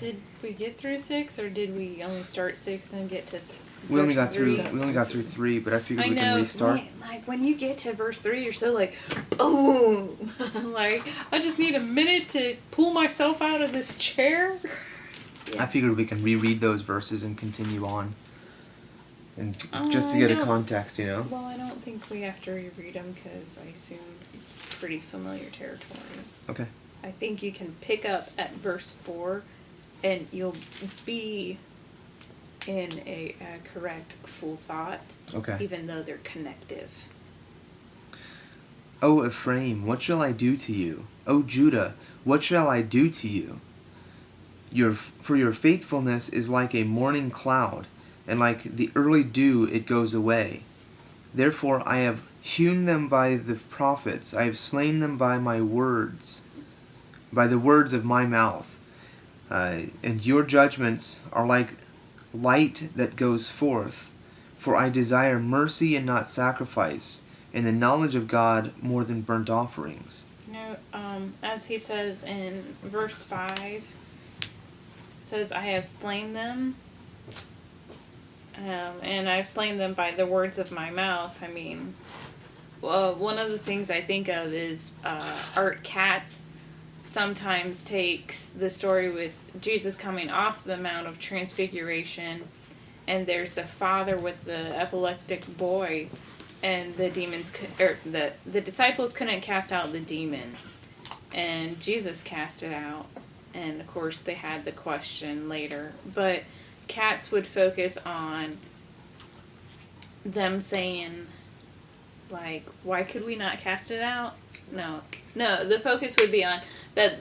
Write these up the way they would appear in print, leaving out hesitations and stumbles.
Did we get through 6, or did we only start 6 and get to We only got 3? through 3, but I figured we can I restart. know, like when you get to verse 3, you're so like, boom! Like, I just need a minute to pull myself out of this chair. I figured we can reread those verses and continue on. And just to get a context, you know? Well, I don't think we have to reread them because I assume it's pretty familiar territory. Okay. I think you can pick up at verse 4 and you'll be in a correct full thought. Okay. Even though they're connective. O Ephraim, what shall I do to you? O Judah, what shall I do to you? For your faithfulness is like a morning cloud, and like the early dew it goes away. Therefore I have hewn them by the prophets, I have slain them by my words, by the words of my mouth. And your judgments are like light that goes forth, for I desire mercy and not sacrifice, and the knowledge of God more than burnt offerings. As he says in verse 5, it says, I have slain them, and I've slain them by the words of my mouth. I mean, well, one of the things I think of is Art Katz sometimes takes the story with Jesus coming off the Mount of Transfiguration, and there's the father with the epileptic boy, and the demons, the disciples couldn't cast out the demon, and Jesus cast it out, and of course they had the question later, but Katz would focus on them saying, like, why could we not cast it out? No, the focus would be on that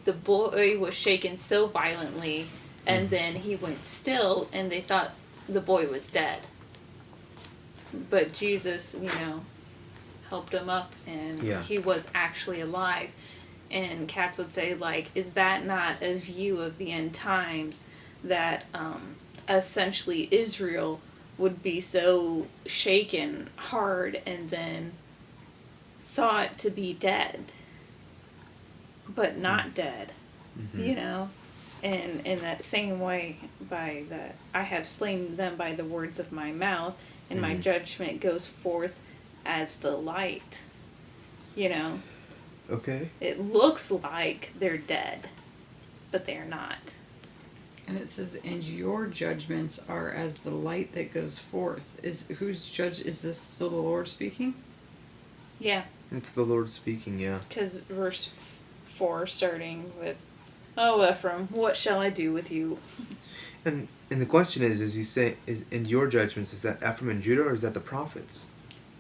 the boy was shaken so violently, and then he went still, and they thought the boy was dead. But Jesus, helped him up, and he was actually alive. And Katz would say, like, is that not a view of the end times, that essentially Israel would be so shaken hard and then saw it to be dead, but not dead, and in that same way, by that I have slain them by the words of my mouth, and my judgment goes forth as the light. Okay. It looks like they're dead, but they're not. And it says, and your judgments are as the light that goes forth. Is this still the Lord speaking? Yeah. It's the Lord speaking, yeah. Because verse 4 starting with, "Oh Ephraim, what shall I do with you?" And the question is he say, is in your judgments, is that Ephraim and Judah, or is that the prophets?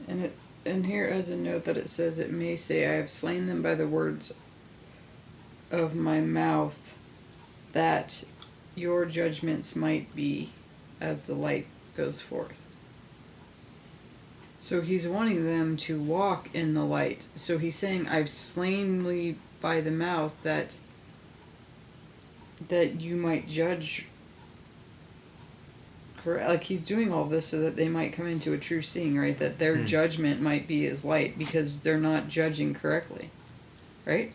And here as a note that it says, it may say, I have slain them by the words of my mouth, that your judgments might be as the light goes forth. So he's wanting them to walk in the light. So he's saying, I've slain thee by the mouth, that you might judge. Like, he's doing all this so that they might come into a true seeing, right? That their judgment might be as light, because they're not judging correctly. Right?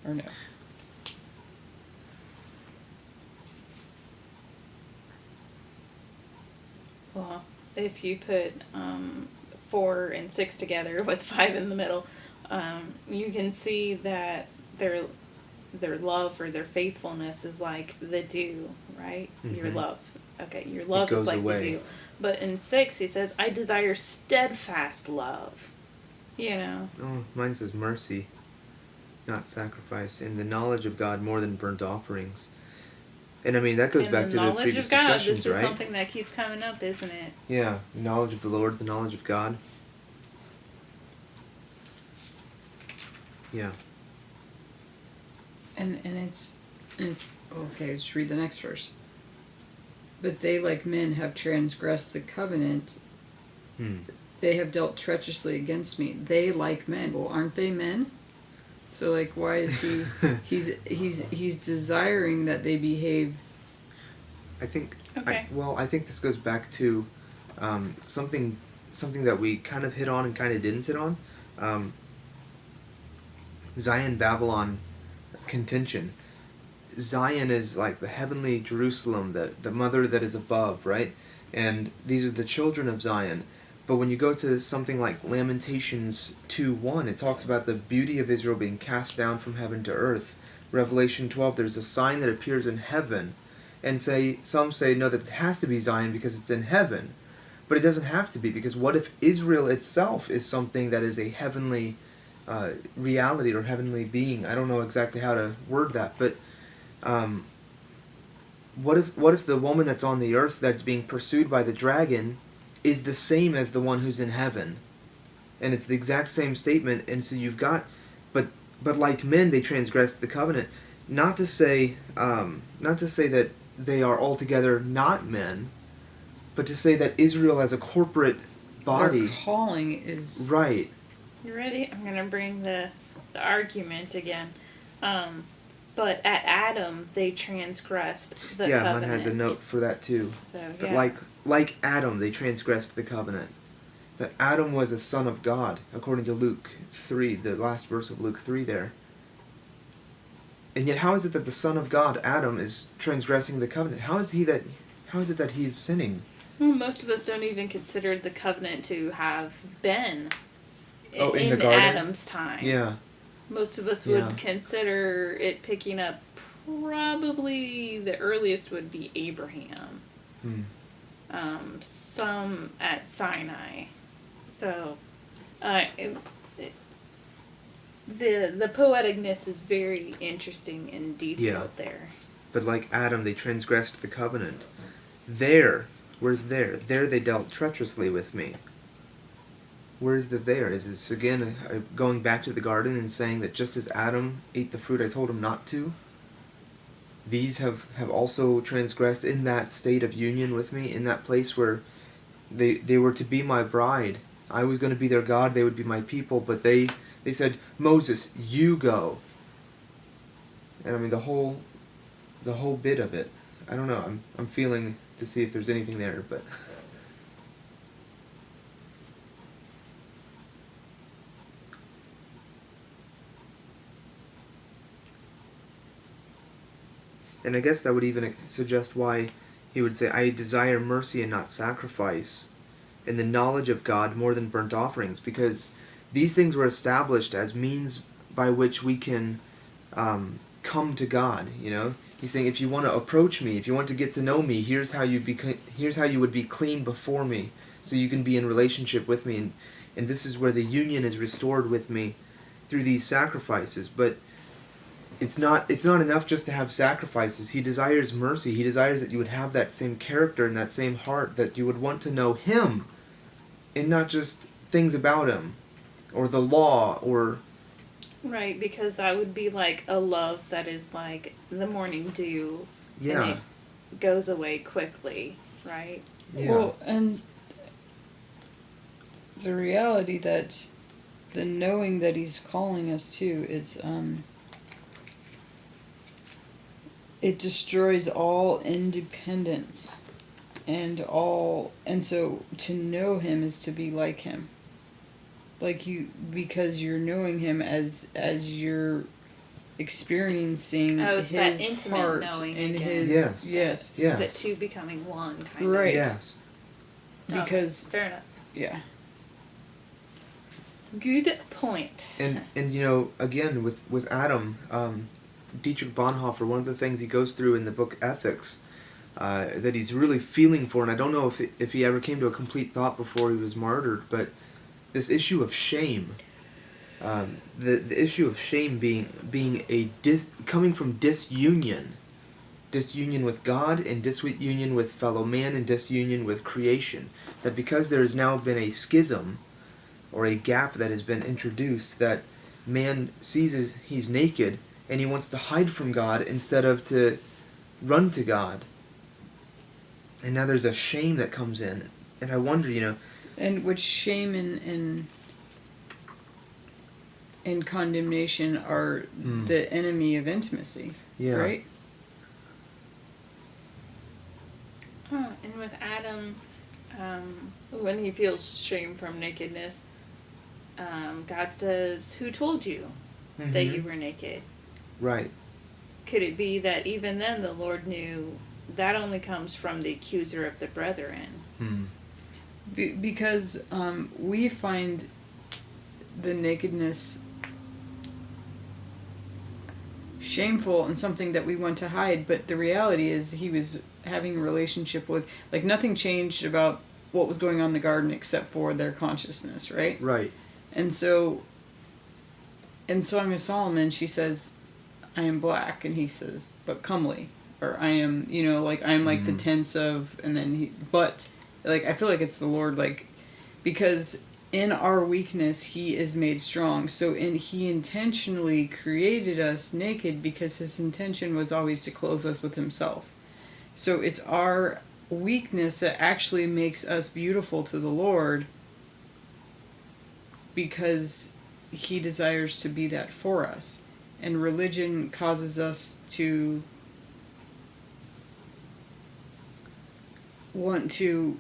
Or no? Well, if you put 4 and 6 together with 5 in the middle, you can see that their love or their faithfulness is like the dew, right? Your love. Okay, your love is like away. The dew. But in 6, he says, I desire steadfast love. Oh, mine says mercy, not sacrifice, and the knowledge of God more than burnt offerings. And I mean, that goes back to the previous discussions, right? The knowledge of God, this is something that keeps coming up, isn't it? Yeah, knowledge of the Lord, the knowledge of God. Yeah. And it's okay, let's read the next verse. But they, like men, have transgressed the covenant. They have dealt treacherously against me. They, like men. Well, aren't they men? So, like, why is he... he's desiring that they behave... I think... Okay. I think this goes back to something that we kind of hit on and kind of didn't hit on. Zion-Babylon contention. Zion is like the heavenly Jerusalem, the mother that is above, right? And these are the children of Zion. But when you go to something like Lamentations 2:1, it talks about the beauty of Israel being cast down from heaven to earth. Revelation 12, there's a sign that appears in heaven. And some say, no, that it has to be Zion because it's in heaven. But it doesn't have to be, because what if Israel itself is something that is a heavenly reality or heavenly being? I don't know exactly how to word that, but what if the woman that's on the earth that's being pursued by the dragon is the same as the one who's in heaven? And it's the exact same statement, and so you've got, but like men, they transgressed the covenant. Not to say that they are altogether not men, but to say that Israel as a corporate body, their calling is right. You ready? I'm gonna bring the argument again. But at Adam they transgressed the covenant. Mine has a note for that too. So But yeah. like Adam, they transgressed the covenant. That Adam was a son of God, according to Luke 3, the last verse of Luke 3 there. And yet how is it that the son of God, Adam, is transgressing the covenant? How is it that he's sinning? Well, most of us don't even consider the covenant to have been In the garden? Adam's time. Yeah. Most of us would consider it picking up, probably the earliest would be Abraham. Some at Sinai. So, the poeticness is very interesting and detailed there. But like Adam, they transgressed the covenant. There, where's there? There they dealt treacherously with me. Where's the there? Is this again going back to the garden and saying that just as Adam ate the fruit I told him not to, these have also transgressed in that state of union with me, in that place where they were to be my bride. I was going to be their God, they would be my people, but they said, Moses, you go. And I mean the whole bit of it. I don't know, I'm feeling to see if there's anything there, but and I guess that would even suggest why he would say, I desire mercy and not sacrifice, and the knowledge of God more than burnt offerings, because these things were established as means by which we can come to God. You know, he's saying, if you want to approach me, if you want to get to know me, here's how you would be clean before me, so you can be in relationship with me, and this is where the union is restored with me through these sacrifices. But it's not enough just to have sacrifices. He desires mercy. He desires that you would have that same character and that same heart, that you would want to know him and not just things about him or the law or... Right, because that would be like a love that is like the morning dew. Yeah. And it goes away quickly, right? Yeah. Well, and the reality that the knowing that he's calling us to is it destroys all independence and so to know him is to be like him, because you're knowing him as you're experiencing It's that his intimate heart knowing and again. his Yes. The two becoming one, kind of. Right. Yes. because Fair enough. yeah. Good point. And you know, again with Adam, Dietrich Bonhoeffer, one of the things he goes through in the book Ethics, that he's really feeling for, and I don't know if he ever came to a complete thought before he was martyred, but this issue of shame, the issue of shame being coming from disunion with God and disunion with fellow man and disunion with creation, that because there has now been a schism or a gap that has been introduced, that man sees he's naked and he wants to hide from God instead of to run to God. And now there's a shame that comes in. And I wonder, you know... And which shame and condemnation are the enemy of intimacy, right? And with Adam, when he feels shame from nakedness, God says, who told you that you were naked? Right. could it be that even then the Lord knew that only comes from the accuser of the brethren? Because we find the nakedness shameful and something that we want to hide, but the reality is he was having a relationship with, like, nothing changed about what was going on in the garden except for their consciousness, right? Right. And so in Song of Solomon she says, I am black, and he says, but comely, or I am, like, I am like the tents of, and then but like, I feel like it's the Lord, like, because in our weakness he is made strong. So he intentionally created us naked because his intention was always to clothe us with himself. So it's our weakness that actually makes us beautiful to the Lord, because he desires to be that for us. And religion causes us to want to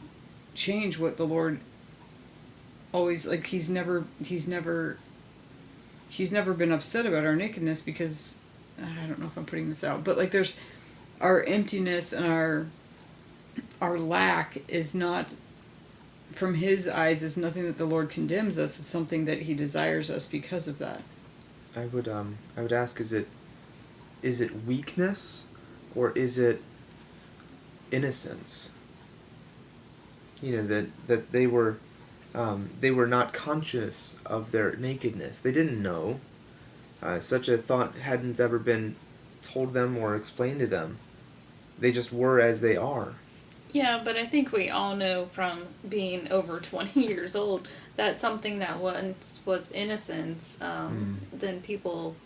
change what the Lord always, like, he's never been upset about our nakedness, because I don't know if I'm putting this out, but, like, there's our emptiness and our lack is not, from his eyes, is nothing that the Lord condemns us. It's something that he desires us because of that. I would ask, is it weakness, or is it innocence? That they were not conscious of their nakedness. They didn't know. Such a thought hadn't ever been told them or explained to them. They just were as they are. Yeah, but I think we all know from being over 20 years old that something that once was innocence, then people,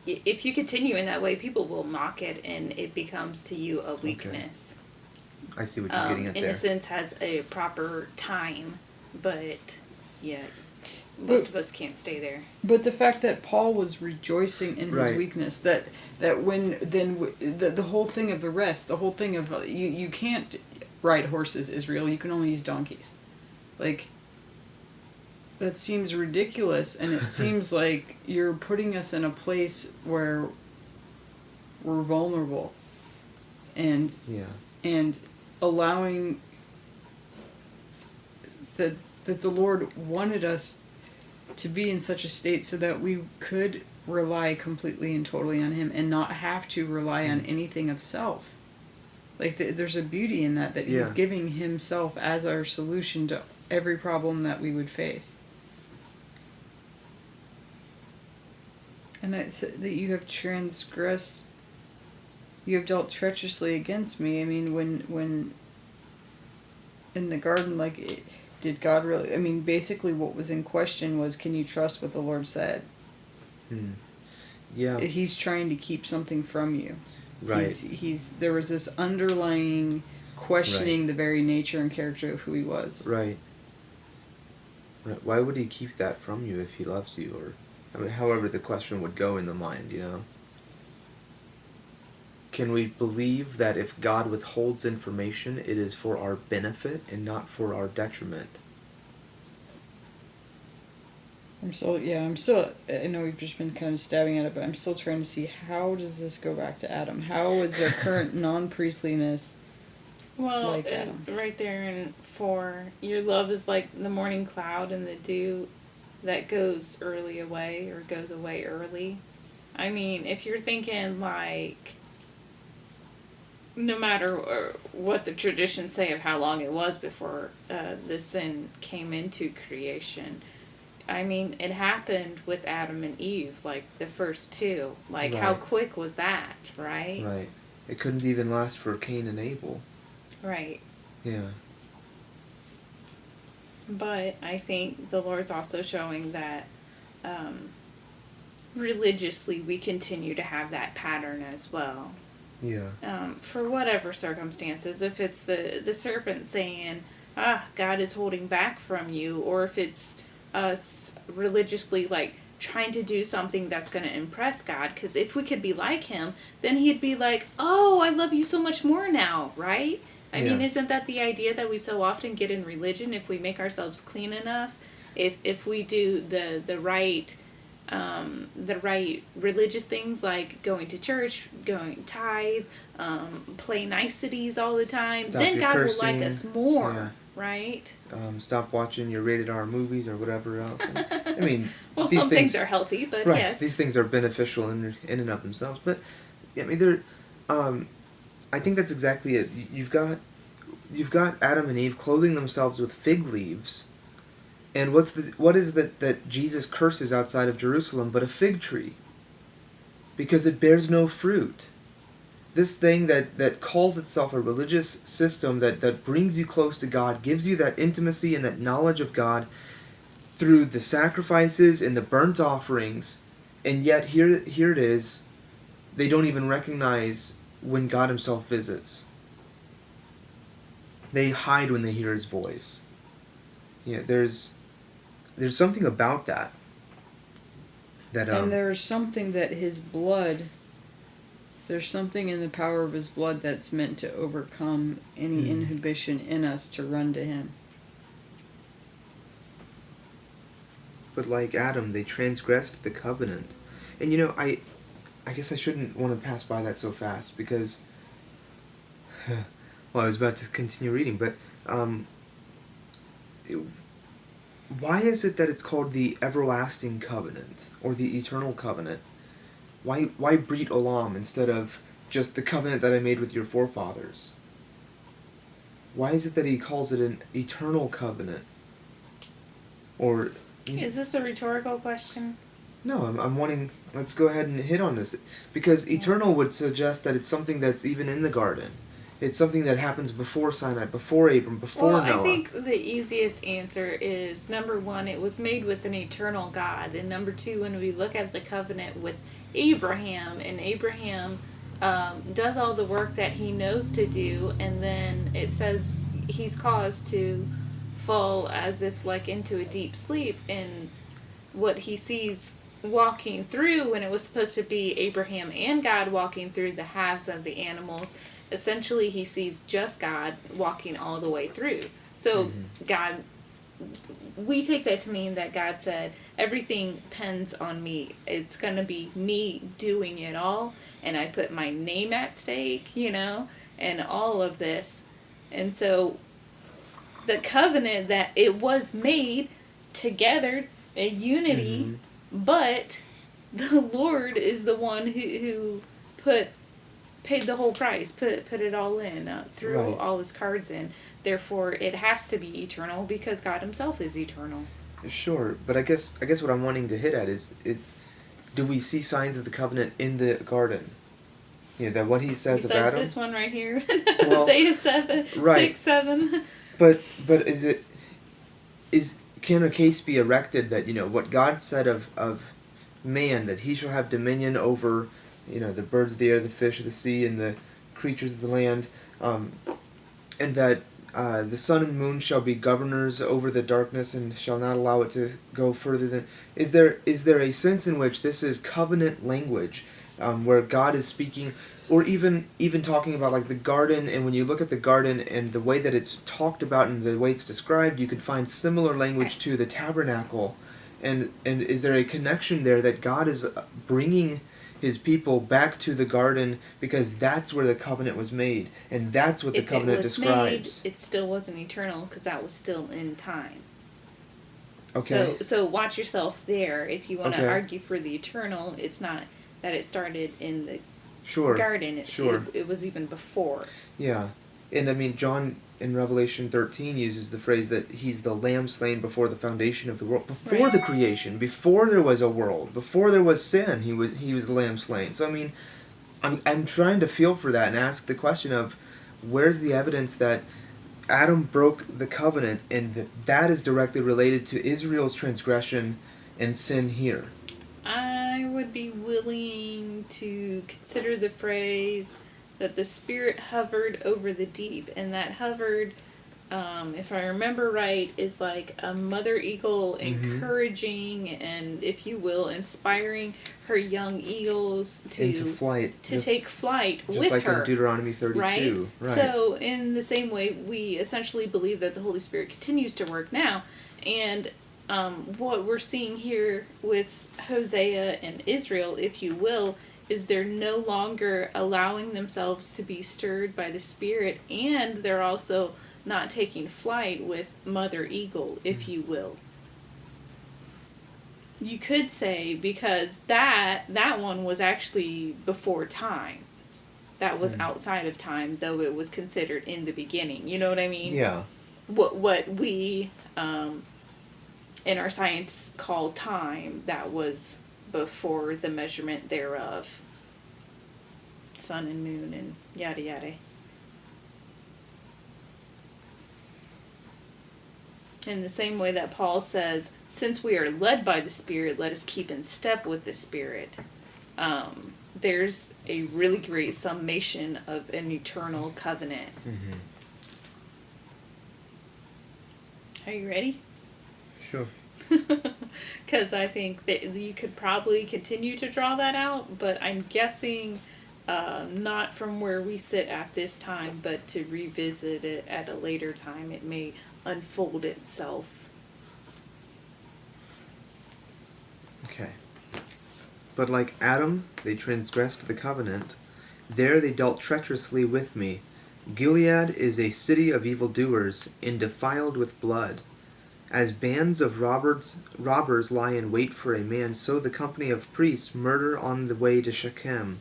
if you continue in that way, people will mock it, and it becomes to you a weakness. Okay. I see what you're getting at there. Innocence has a proper time, but yeah, most of us can't stay there. But the fact that Paul was rejoicing in Right. his weakness, that when then the whole thing of the rest, the whole thing of you can't ride horses, Israel. You can only use donkeys. Like, that seems ridiculous, and it seems like you're putting us in a place where we're vulnerable, and allowing that the Lord wanted us to be in such a state so that we could rely completely and totally on him and not have to rely on anything of self. Like, there's a beauty in that he's giving himself as our solution to every problem that we would face. And that you have transgressed, you have dealt treacherously against me. I mean, when in the garden, like, did God really, I mean, basically what was in question was, can you trust what the Lord said? Yeah. He's trying to keep something from you. Right. There was this underlying questioning the very nature and character of who he was. Right. Why would he keep that from you if he loves you? Or, I mean, however the question would go in the mind, Can we believe that if God withholds information, it is for our benefit and not for our detriment? I know we've just been kind of stabbing at it, but I'm still trying to see, how does this go back to Adam? How is their current non-priestliness like Adam? Right there in 4, your love is like the morning cloud and the dew that goes early away, or goes away early. I mean, if you're thinking, like, no matter what the traditions say of how long it was before the sin came into creation, I mean, it happened with Adam and Eve, like the first 2. Like, how quick was that, right? Right. It couldn't even last for Cain and Abel. Right. Yeah. But I think the Lord's also showing that religiously we continue to have that pattern as well. Yeah. For whatever circumstances, if it's the serpent saying, God is holding back from you, or if it's us religiously, like, trying to do something that's going to impress God, because if we could be like him, then he'd be like, oh, I love you so much more now, right? I mean, isn't that the idea that we so often get in religion? If we make ourselves clean enough, if we do the right the right religious things like going to church, going tithe, play niceties all the time, Stop then your God cursing. will like us more, Yeah. right? Stop watching your rated R movies or whatever else. I mean, Well, these some things are healthy, but right. yes. These things are beneficial in and of themselves. But I mean, they're. I think that's exactly it. You've got Adam and Eve clothing themselves with fig leaves, and what is that Jesus curses outside of Jerusalem but a fig tree? Because it bears no fruit. This thing that calls itself a religious system that brings you close to God, gives you that intimacy and that knowledge of God through the sacrifices and the burnt offerings, and yet here it is, they don't even recognize when God himself visits. They hide when they hear his voice. Yeah, there's something about that. And there's something that his blood, there's something in the power of his blood that's meant to overcome any inhibition in us to run to him. But like Adam, they transgressed the covenant. And you know, I guess I shouldn't want to pass by that so fast because well, I was about to continue reading, but why is it that it's called the everlasting covenant or the eternal covenant? Why Brit Olam instead of just the covenant that I made with your forefathers? Why is it that he calls it an eternal covenant? Or Is this a rhetorical question? no, I'm wanting. Let's go ahead and hit on this because eternal would suggest that it's something that's even in the garden. It's something that happens before Sinai, before Abram, before Noah. I think the easiest answer is, number one, it was made with an eternal God. And number two, when we look at the covenant with Abraham, and Abraham does all the work that he knows to do, and then it says he's caused to fall as if like into a deep sleep, and what he sees walking through when it was supposed to be Abraham and God walking through the halves of the animals, essentially he sees just God walking all the way through. So God, we take that to mean that God said, everything depends on me. It's going to be me doing it all, and I put my name at stake, and all of this. And so the covenant that it was made together, a unity, but the Lord is the one who paid the whole price, put it all in, threw all his cards in. Therefore, it has to be eternal because God himself is eternal. Sure, but I guess what I'm wanting to hit at is, do we see signs of the covenant in the garden? That what he says about Adam. This one right here, Well, Hosea 6:7. But can a case be erected that what God said of man, that he shall have dominion over the birds of the air, the fish of the sea, and the creatures of the land, and that the sun and moon shall be governors over the darkness and shall not allow it to go further than... Is there a sense in which this is covenant language, where God is speaking, or even talking about like the garden, and when you look at the garden and the way that it's talked about and the way it's described, you could find similar language to the tabernacle, and is there a connection there that God is bringing his people back to the garden because that's where the covenant was made, and that's what the covenant describes. Made, it still wasn't eternal because that was still in time. Okay. So watch yourself there. If you want to argue for the eternal, it's not that it started in the garden. It was even before. Yeah, and I mean John in Revelation 13 uses the phrase that he's the lamb slain before the foundation of the world, before the creation, before there was a world, before there was sin. He was the lamb slain. So I mean, I'm trying to feel for that and ask the question of, where's the evidence that Adam broke the covenant and that is directly related to Israel's transgression and sin here? I would be willing to consider the phrase that the Spirit hovered over the deep, and that hovered, if I remember right, is like a mother eagle encouraging and, if you will, inspiring her young eagles into flight, to take flight just with like her. in Deuteronomy 32. Right? So in the same way, we essentially believe that the Holy Spirit continues to work now, and what we're seeing here with Hosea and Israel, if you will, is they're no longer allowing themselves to be stirred by the Spirit, and they're also not taking flight with Mother Eagle, if you will. You could say, because that one was actually before time. That was outside of time, though it was considered in the beginning. You know what I mean? Yeah. What we in our science call time, that was before the measurement thereof. Sun and moon and yada yada. In the same way that Paul says, since we are led by the Spirit, let us keep in step with the Spirit. There's a really great summation of an eternal covenant. Mm-hmm. Are you ready? Sure. Because I think that you could probably continue to draw that out, but I'm guessing not from where we sit at this time, but to revisit it at a later time. It may unfold itself. Okay. But like Adam, they transgressed the covenant. There they dealt treacherously with me. Gilead is a city of evildoers, and defiled with blood. As bands of robbers lie in wait for a man, so the company of priests murder on the way to Shechem.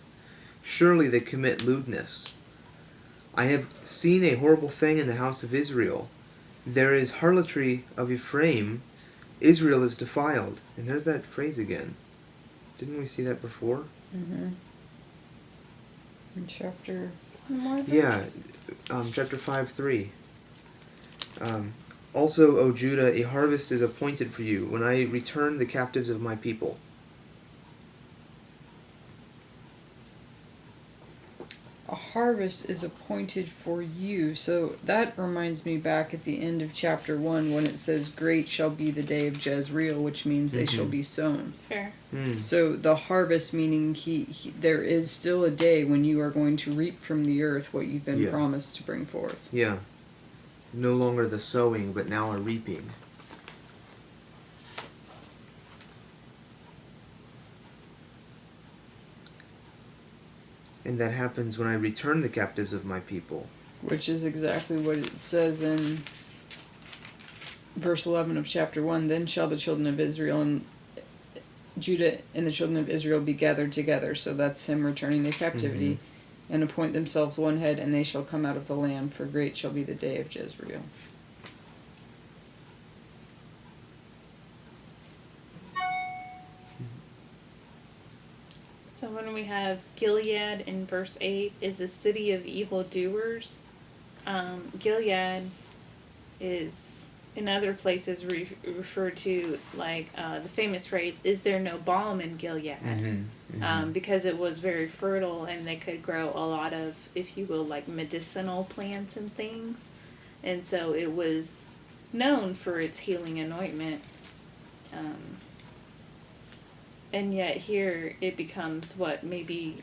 Surely they commit lewdness. I have seen a horrible thing in the house of Israel. There is harlotry of Ephraim. Israel is defiled. And there's that phrase again. Didn't we see that before? Mm-hmm. In chapter... One more verse? Yeah, chapter 5:3. Also, O Judah, a harvest is appointed for you, when I return the captives of my people. A harvest is appointed for you. So that reminds me back at the end of chapter 1 when it says, great shall be the day of Jezreel, which means they shall be sown. Fair. So the harvest meaning there is still a day when you are going to reap from the earth what you've been promised to bring forth. Yeah. No longer the sowing, but now a reaping. And that happens when I return the captives of my people. Which is exactly what it says in verse 11 of chapter 1. Then shall the children of Israel and Judah and the children of Israel be gathered together. So that's him returning the captivity. And appoint themselves one head, and they shall come out of the land, for great shall be the day of Jezreel. So when we have Gilead in verse 8 is a city of evildoers, Gilead is in other places referred to like the famous phrase, is there no balm in Gilead? Because it was very fertile and they could grow a lot of, if you will, like medicinal plants and things. And so it was known for its healing anointment. And yet here it becomes what, maybe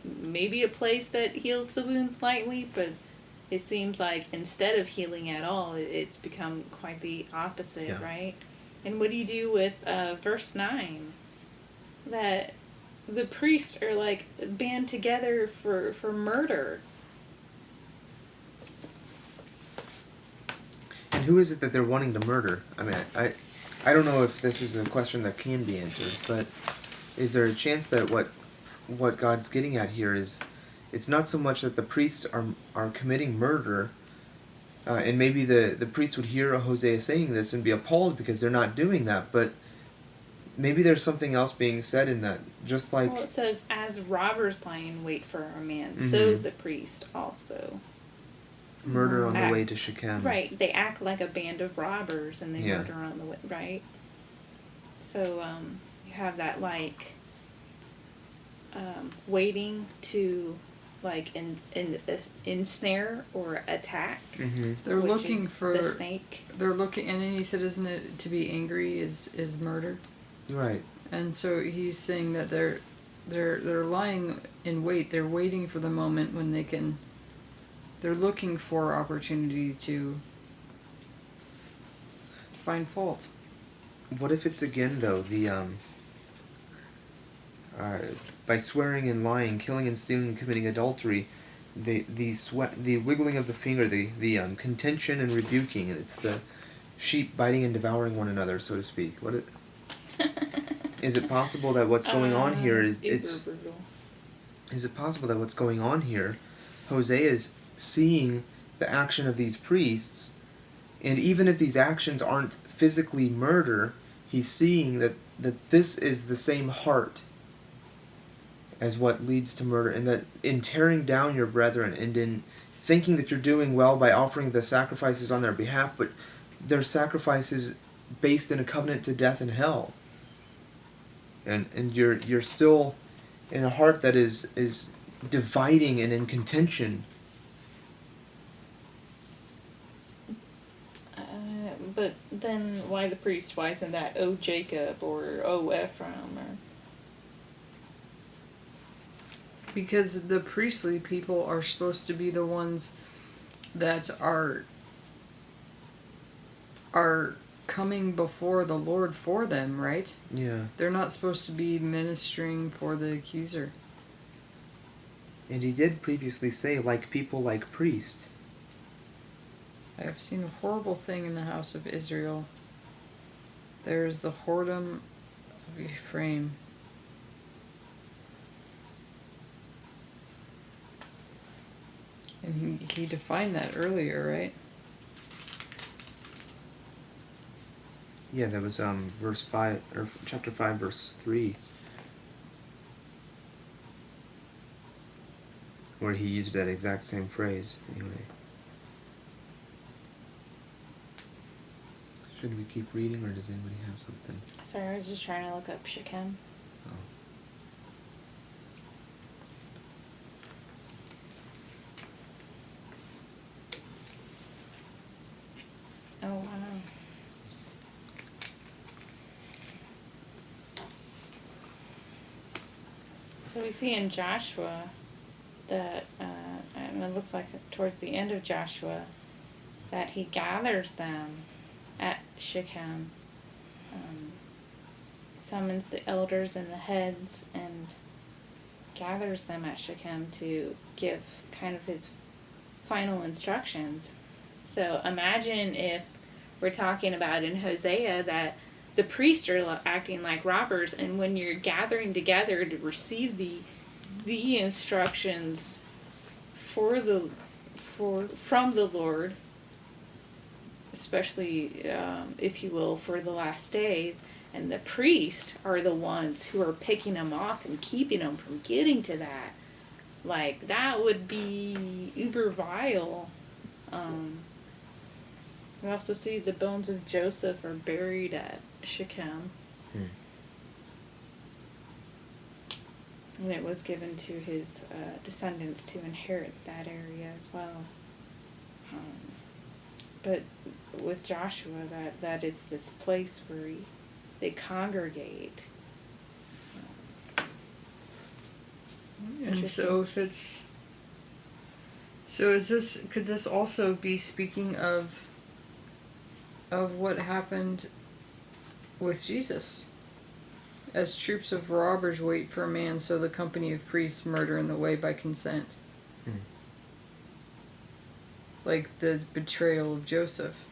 a place that heals the wounds lightly, but it seems like instead of healing at all, it's become quite the opposite, right? And what do you do with verse 9? That the priests are like band together for murder. And who is it that they're wanting to murder? I mean, I don't know if this is a question that can be answered, but is there a chance that what God's getting at here is, it's not so much that the priests are committing murder, and maybe the priests would hear Hosea saying this and be appalled because they're not doing that, but maybe there's something else being said in that, just like... Well, it says, as robbers lie in wait for a man, so the priest also. Murder on the way to Shechem. Right, they act like a band of robbers and they murder on the way, right? So, you have that, like, waiting to, like, ensnare or attack. They're looking for the snake. They're looking, and then he said, isn't it to be angry is murder? Right. And so he's saying that they're lying in wait. They're waiting for the moment when they can. They're looking for opportunity to find fault. what if it's again though by swearing and lying, killing and stealing, and committing adultery, the wiggling of the finger, the contention and rebuking. It's the sheep biting and devouring one another, so to speak. Is it possible that what's going on here is it's uber brutal. Is it possible that what's going on here, Hosea is seeing the action of these priests, and even if these actions aren't physically murder, he's seeing that this is the same heart as what leads to murder, and that in tearing down your brethren and in thinking that you're doing well by offering the sacrifices on their behalf, but their sacrifices based in a covenant to death and hell. And you're still in a heart that is dividing and in contention. But then why the priest? Why isn't that O Jacob or O Ephraim? Or Because the priestly people are supposed to be the ones that are coming before the Lord for them, right? Yeah. They're not supposed to be ministering for the accuser. And he did previously say, like people, like priest. I have seen a horrible thing in the house of Israel. There is the whoredom of Ephraim. And he defined that earlier, right? Yeah, that was verse 5 or chapter 5 verse 3, where he used that exact same phrase. Anyway, should we keep reading, or does anybody have something? sorry, I was just trying to look up Shechem. Oh. Oh wow. So we see in Joshua that, and it looks like towards the end of Joshua, that he gathers them at Shechem, summons the elders and the heads, and gathers them at Shechem to give kind of his final instructions. So imagine if we're talking about in Hosea that the priests are acting like robbers, and when you're gathering together to receive the instructions from the Lord, especially if you will for the last days, and the priests are the ones who are picking them off and keeping them from getting to that, like that would be uber vile. We also see the bones of Joseph are buried at Shechem. And it was given to his descendants to inherit that area as well. But with Joshua, that is this place where they congregate. And so if it's... So could this also be speaking of what happened with Jesus? As troops of robbers wait for a man, so the company of priests murder in the way by consent. Like the betrayal of Joseph.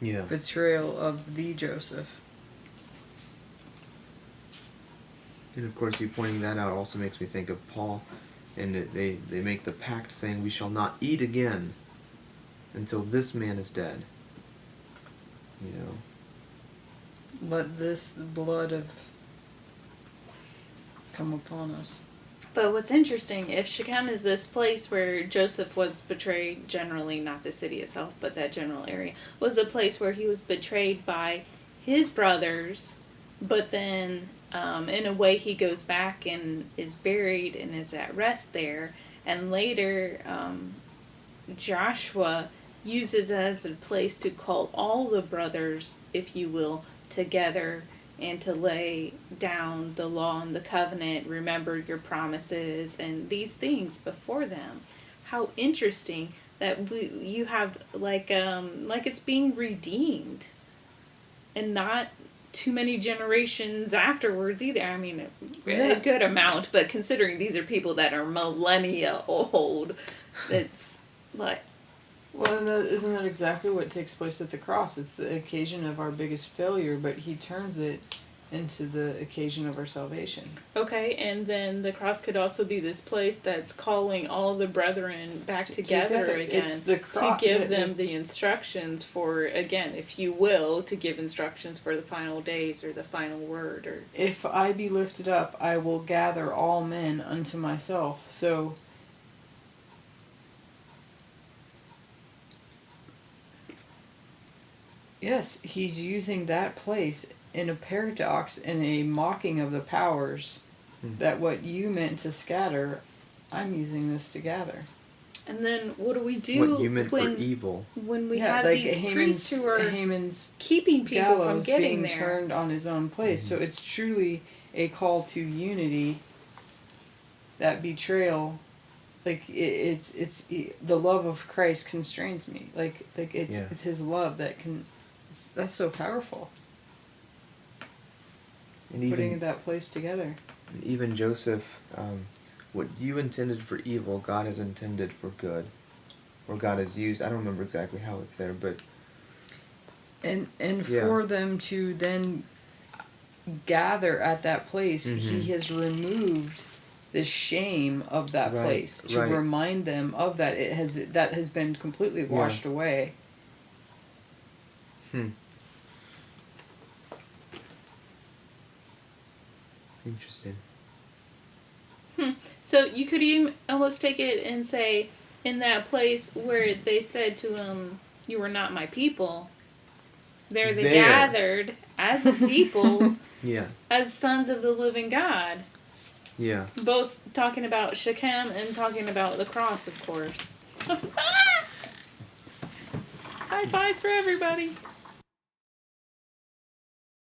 Yeah. Betrayal of the Joseph. And of course, you pointing that out also makes me think of Paul, and they make the pact saying, "We shall not eat again until this man is dead." You know. Let this blood of come upon us. But what's interesting, if Shechem is this place where Joseph was betrayed, generally not the city itself, but that general area, was a place where he was betrayed by his brothers, but then in a way he goes back and is buried and is at rest there, and later Joshua uses it as a place to call all the brothers, if you will, together and to lay down the law and the covenant, remember your promises and these things before them. How interesting that you have like it's being redeemed, and not too many generations afterwards either. I mean, Yeah. a good amount, but considering these are people that are millennia old, it's like, Well, and isn't that exactly what takes place at the cross? It's the occasion of our biggest failure, but he turns it into the occasion of our salvation. okay, and then the cross could also be this place that's calling all the brethren back together again It's the to give them the instructions for, again, if you will, to give instructions for the final days or the final word. Or If I be lifted up, I will gather all men unto myself. So, yes, he's using that place in a paradox and a mocking of the powers that what you meant to scatter, I'm using this to gather. and then what do we do What you meant when for evil. when we Yeah, have like these priests who are Haman's keeping people from gallows getting being there? turned on his own place. So it's truly a call to unity. That betrayal, like it's the love of Christ constrains me. Like it's his love that can. That's so powerful. And Putting even, that place together. even Joseph, what you intended for evil, God has intended for good. Or God has used, I don't remember exactly how it's there, but... And Yeah. for them to then gather at that place, he has removed the shame of that Right, place to right. remind them of that. That has been completely washed away. Interesting. So you could even almost take it and say, in that place where they said to him, "You were not my people," there they There. gathered as a people, Yeah, as sons of the living God. yeah. Both talking about Shechem and talking about the cross, of course. High five for everybody.